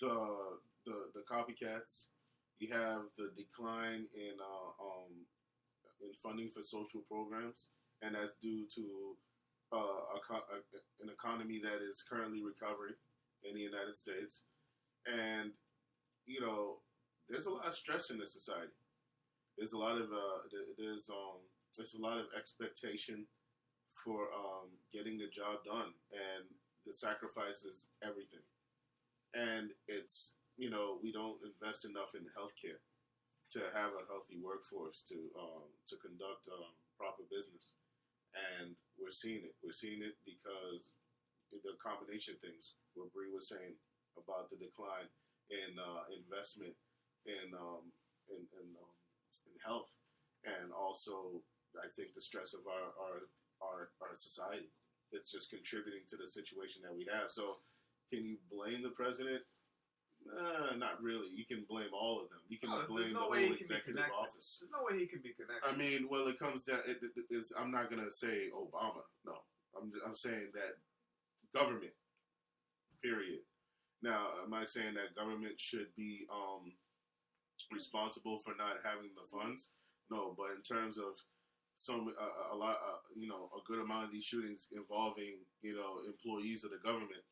the copycats. You have the decline in funding for social programs, and that's due to an economy that is currently recovering in the United States. And there's a lot of stress in this society. There's a lot of there's a lot of expectation for getting the job done, and the sacrifice is everything. And it's we don't invest enough in healthcare to have a healthy workforce to conduct proper business, and we're seeing it. We're seeing it because the combination of things what Bree was saying about the decline in investment in health, and also I think the stress of our society. It's just contributing to the situation that we have. So, can you blame the president? Not really. You can blame all of them. You can blame the whole executive office. There's no way he can be connected. I mean, well, it comes down. I'm not gonna say Obama. No, I'm saying that government. Period. Now, am I saying that government should be responsible for not having the funds? No, but in terms of a good amount of these shootings involving employees of the government,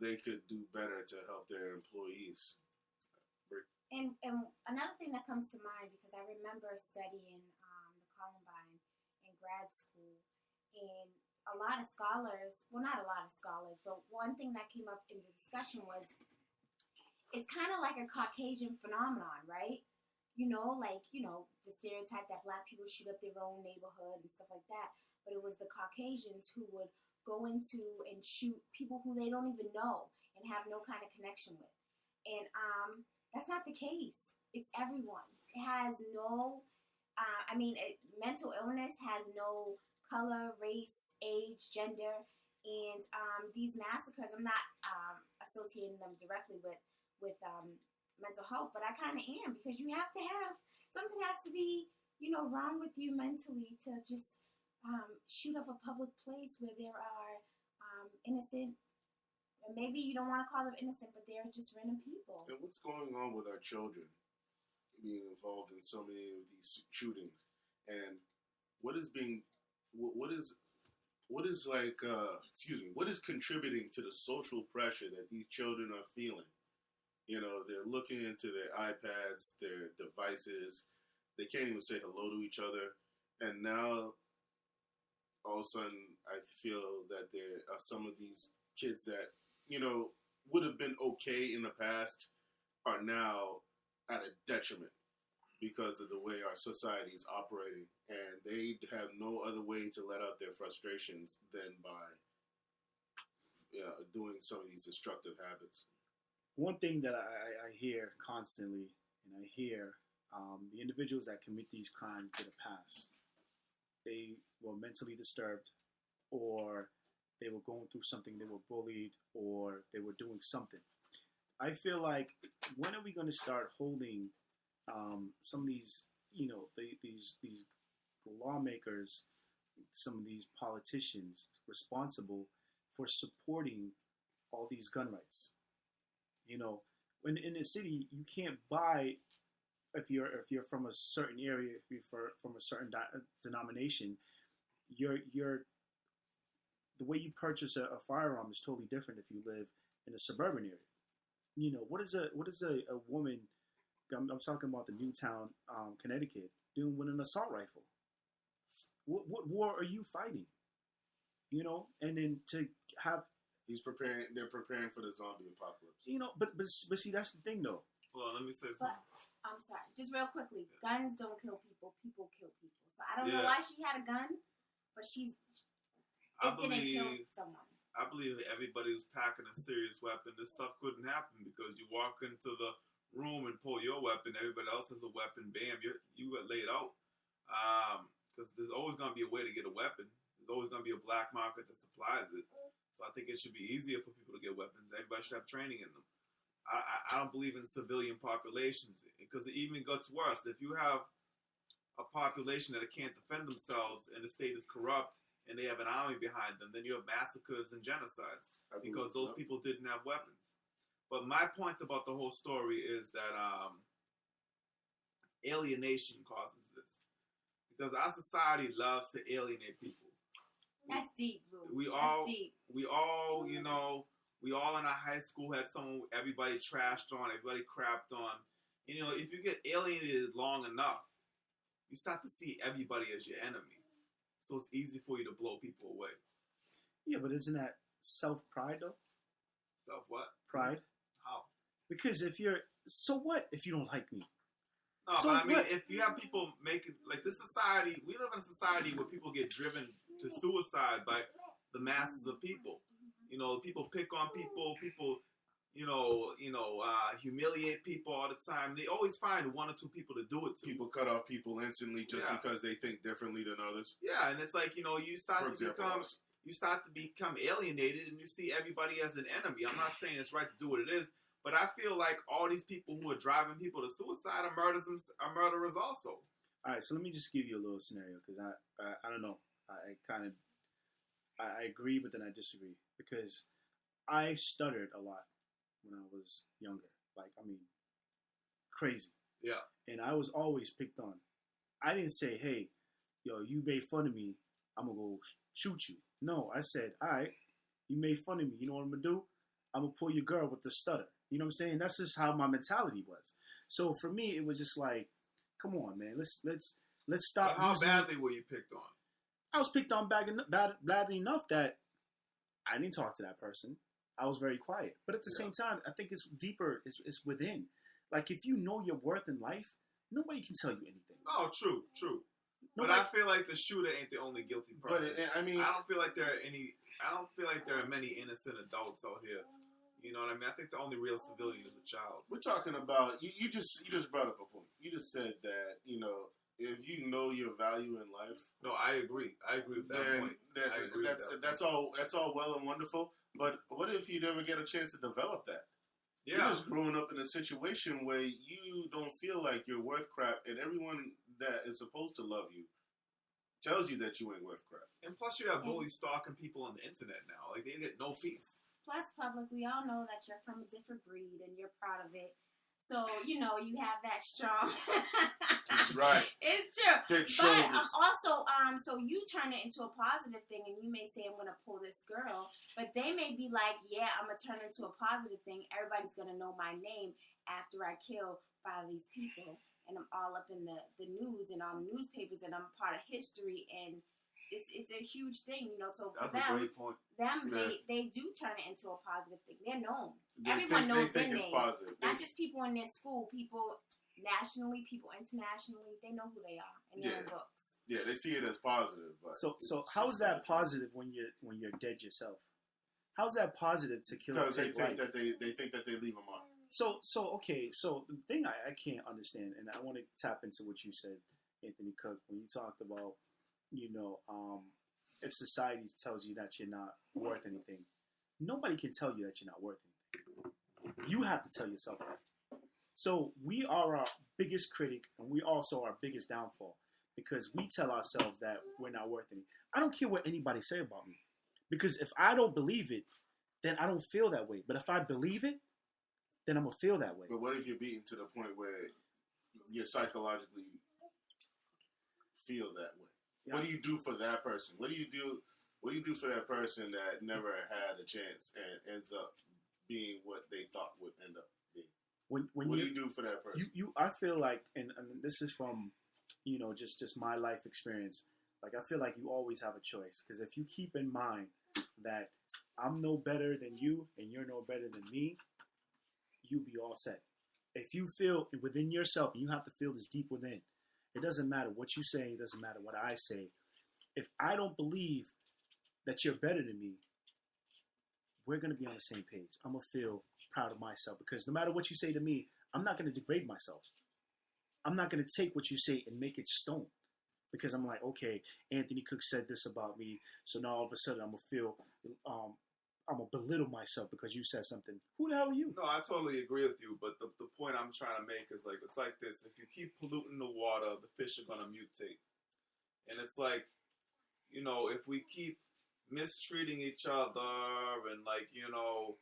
they could do better to help their employees. And another thing that comes to mind, because I remember studying the Columbine in grad school, and a lot of scholars, well, not a lot of scholars, but one thing that came up in the discussion was it's kind of like a Caucasian phenomenon, right? The stereotype that black people shoot up their own neighborhood and stuff like that. But it was the Caucasians who would go into and shoot people who they don't even know and have no kind of connection with. And that's not the case. It's everyone. It has no, mental illness has no color, race, age, gender. And these massacres, I'm not associating them directly with mental health, but I kind of am, because you have to have, something has to be, wrong with you mentally to just shoot up a public place where there are innocent, or maybe you don't want to call them innocent, but they're just random people. And what's going on with our children being involved in so many of these shootings? And what is contributing to the social pressure that these children are feeling? They're looking into their iPads, their devices. They can't even say hello to each other. And now, all of a sudden, I feel that there are some of these kids that, would have been okay in the past are now at a detriment because of the way our society is operating. And they have no other way to let out their frustrations than by doing some of these destructive habits. One thing that I hear constantly, and I hear the individuals that commit these crimes get a pass. They were mentally disturbed, or they were going through something, they were bullied, or they were doing something. I feel like, when are we going to start holding some of these, these lawmakers, some of these politicians responsible for supporting all these gun rights? When in the city, you can't buy, if you're from a certain area, if you're from a certain denomination, the way you purchase a firearm is totally different if you live in a suburban area. What is a woman? I'm talking about the Newtown, Connecticut, doing with an assault rifle. What war are you fighting? And then to have. They're preparing for the zombie apocalypse. But see, that's the thing, though. Well, let me say something. I'm sorry, just real quickly. Guns don't kill people. People kill people. So I don't know why she had a gun, but didn't kill someone. I believe if everybody was packing a serious weapon, this stuff couldn't happen, because you walk into the room and pull your weapon, everybody else has a weapon, bam, you get laid out. Because there's always going to be a way to get a weapon. There's always going to be a black market that supplies it. So I think it should be easier for people to get weapons. Everybody should have training in them. I don't believe in civilian populations, because it even gets worse. If you have a population that can't defend themselves and the state is corrupt and they have an army behind them, then you have massacres and genocides because those people didn't have weapons. But my point about the whole story is that alienation causes this. Because our society loves to alienate people. That's deep, Lou. We That's all, deep. we all, you know, we all in our high school had someone everybody trashed on, everybody crapped on. You know, if you get alienated long enough, you start to see everybody as your enemy. So it's easy for you to blow people away. Yeah, but isn't that self-pride, though? Self what? Pride? How? Because so what if you don't like me? No, So but I mean, what? if you have people making, like this society, we live in a society where people get driven to suicide by the masses of people. You know, people pick on people, humiliate people all the time. They always find one or two people to do it to. People cut off people instantly just because they think differently than others. Yeah, and it's like, you know, you start For to example, become alienated, and you see everybody as an enemy. I'm not saying it's right to do what it is, but I feel like all these people who are driving people to suicide are murderers also. All right, so let me just give you a little scenario because I don't know. I agree, but then I disagree because I stuttered a lot when I was younger. Like, I mean, crazy. Yeah. And I was always picked on. I didn't say, hey, yo, you made fun of me, I'm going to go shoot you. No, I said, all right, you made fun of me. You know what I'm going to do? I'm going to pull your girl with the stutter. You know what I'm saying? That's just how my mentality was. So for me, it was just like, come on, man, let's stop. But how badly were you picked on? I was picked on badly enough that I didn't talk to that person. I was very quiet. But at the same time, I think it's deeper. It's within. Like, if you know your worth in life, nobody can tell you anything. Oh, true. But Nobody, I feel like the shooter ain't the only guilty person. But I mean, I don't feel like there are many innocent adults out here. You know what I mean? I think the only real civilian is a child. we're talking about you just brought up a point. You just said that, you know, if you know your value in life, No, I agree. I agree with that point. I agree with that that's all well and wonderful. But what if you never get a chance to develop that? Yeah. You're just growing up in a situation where you don't feel like you're worth crap, and everyone that is supposed to love you tells you that you ain't worth crap. And plus, you have bullies stalking people on the internet now. Like, they get no peace. Plus, public, we all know that you're from a different breed and you're proud of it. So, you know, you have that strong. Right. It's true. Thick But shoulders. also, so you turn it into a positive thing, and you may say, I'm going to pull this girl. But they may be like, yeah, I'm going to turn it into a positive thing. Everybody's going to know my name after I kill 5 of these people. And I'm all up in the news and on newspapers, and I'm part of history. And it's a huge thing, you know. So for That's a them, great point. they do turn it into a positive thing. They're known. They Everyone knows they think their it's name. positive. Not just people in their school, people nationally, people internationally. They know who they are in their own books. Yeah, they see it as positive. But so how is that positive when you're dead yourself? How's that positive to kill? Because they life? think that they think that they leave a mark. So okay. So the thing I can't understand, and I want to tap into what you said, Anthony Cook, when you talked about, you know, if society tells you that you're not worth anything, nobody can tell you that you're not worth anything. You have to tell yourself that. So we are our biggest critic, and we also our biggest downfall because we tell ourselves that we're not worth anything. I don't care what anybody say about me, because if I don't believe it, then I don't feel that way. But if I believe it, then I'm gonna feel that way. But what if you're beaten to the point where you psychologically feel that way? Yeah. What do you do for that person? What do you do for that person that never had a chance and ends up being what they thought would end up being? What do you do for that person? I feel like, and this is from, you know, just my life experience. Like, I feel like you always have a choice, because if you keep in mind that I'm no better than you and you're no better than me, you be all set. If you feel within yourself, and you have to feel this deep within, it doesn't matter what you say, it doesn't matter what I say. If I don't believe that you're better than me, we're going to be on the same page. I'm going to feel proud of myself, because no matter what you say to me, I'm not going to degrade myself. I'm not going to take what you say and make it stone, because I'm like, okay, Anthony Cook said this about me, so now all of a sudden I'm going to feel, I'm going to belittle myself because you said something. Who the hell are you? No, I totally agree with you, but the point I'm trying to make is, like, it's like this. If you keep polluting the water, the fish are going to mutate. And it's like, you know, if we keep mistreating each other and, like, you know,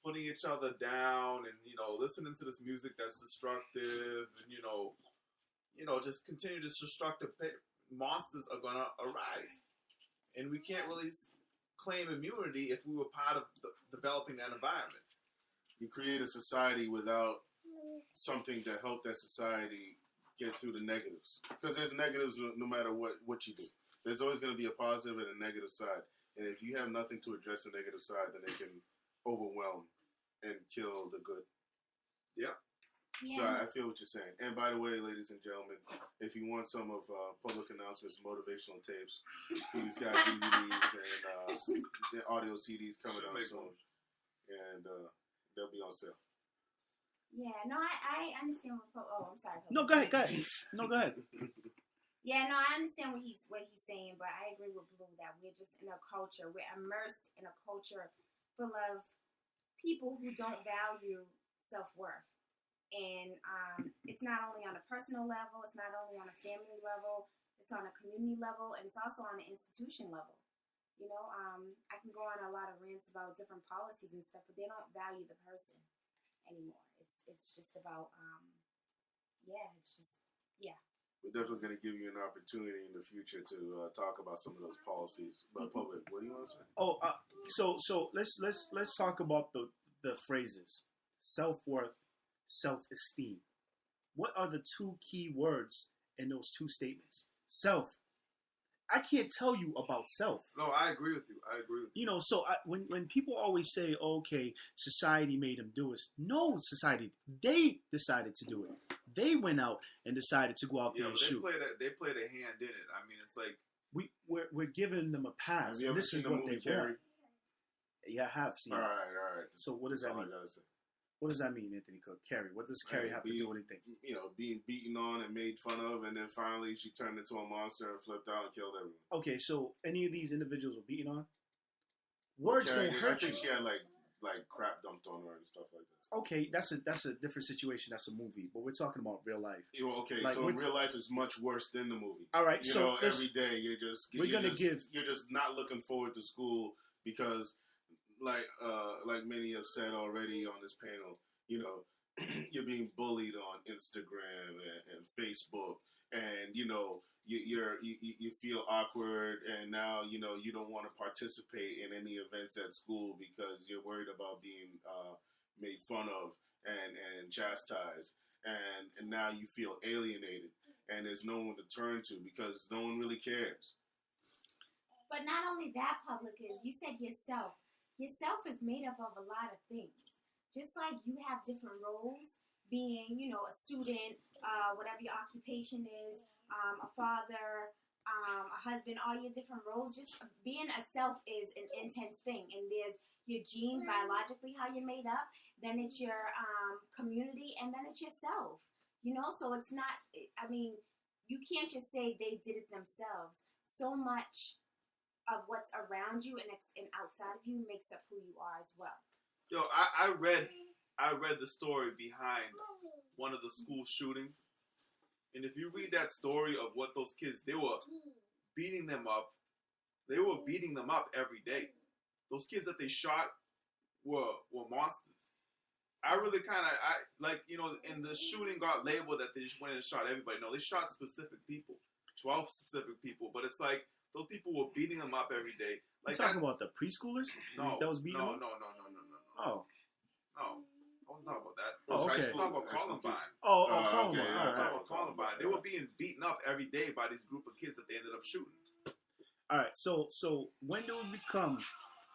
putting each other down, and listening to this music that's destructive, and just continue this destructive monsters are gonna arise, and we can't really claim immunity if we were part of developing that environment. You create a society without something to help that society get through the negatives, because there's negatives no matter what you do. There's always going to be a positive and a negative side, and if you have nothing to address the negative side, then it can overwhelm and kill the good. Yeah. So I feel what you're saying. And by the way, ladies and gentlemen, if you want some of public announcements, motivational tapes, these guys DVDs and the audio CDs coming out soon, and they'll be on sale. Yeah, no, I understand what. Oh, I'm sorry. No, go ahead. No, go ahead. Yeah, no, I understand what he's saying, but I agree with Blue that we're just in a culture. We're immersed in a culture full of people who don't value self-worth. And it's not only on a personal level, it's not only on a family level, it's on a community level, and it's also on an institution level. I can go on a lot of rants about different policies and stuff, but they don't value the person anymore. It's just about, yeah. We're definitely going to give you an opportunity in the future to talk about some of those policies. But public, what do you want to say? Oh, so let's talk about the phrases: self-worth, self-esteem. What are the two key words in those two statements? Self. I can't tell you about self. No, I agree with you. So when people always say, okay, society made them do it. No, society, they decided to do it. They went out and decided to go out there and shoot. They played a hand in it. I mean, it's like we're giving them a pass. Have you ever seen the movie Carrie? Yeah, I have seen. All right. So what does that mean? I gotta say. What does that mean, Anthony Cook? Carrie. What does Carrie have to do with anything? Being beaten on and made fun of, and then finally she turned into a monster and flipped out and killed everyone. Okay, so any of these individuals were beaten on? Words Carrie, don't hurt you. I think she had like crap dumped on her and stuff like that. Okay, that's a different situation. That's a movie, but we're talking about real life. Okay, so real life is much worse than the movie. All right, every day you're just not looking forward to school because, like many have said already on this panel, you're being bullied on Instagram and Facebook, and you feel awkward, and now you don't want to participate in any events at school because you're worried about being made fun of and chastised, and now you feel alienated, and there's no one to turn to because no one really cares. But not only that, public is, you said yourself. Yourself is made up of a lot of things. Just like you have different roles, being, a student, whatever your occupation is, a father, a husband, all your different roles. Just being a self is an intense thing. And there's your genes, biologically, how you're made up. Then it's your community, and then it's yourself. So it's not, you can't just say they did it themselves. So much of what's around you and outside of you makes up who you are as well. Yo, I read the story behind one of the school shootings, and if you read that story of what those kids, they were beating them up. They were beating them up every day. Those kids that they shot were monsters. I really in the shooting got labeled that they just went and shot everybody. No, they shot specific people, 12 specific people. But it's like those people were beating them up every day. Like you talking about the preschoolers? No, that was beating them up? No. Oh. No, I was talking about that. Oh, okay. I was talking about Columbine. Columbine. Okay, I was talking about Columbine. They were being beaten up every day by this group of kids that they ended up shooting. All right, so when do we become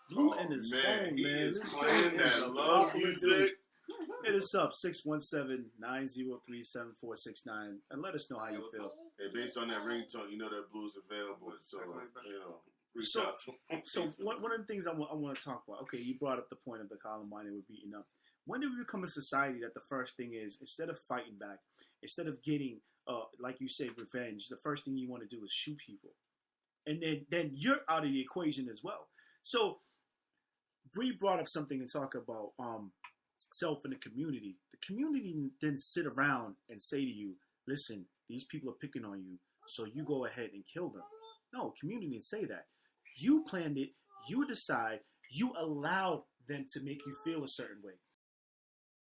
Blue and his phone, he man? is playing that love music. Hit us up, 617-903-7469, and let us know how you feel. Hey, based on that ringtone, that Blue's available, so, reach out to him. So one of the things I want to talk about, okay, you brought up the point of the Columbine they were beating up. When did we become a society that the first thing is, instead of fighting back, instead of getting, like you said, revenge, the first thing you want to do is shoot people? And then you're out of the equation as well. So Bree brought up something and talk about self in the community. The community didn't sit around and say to you, listen, these people are picking on you, so you go ahead and kill them. No, community didn't say that. You planned it, you decide, you allowed than to make you feel a certain way.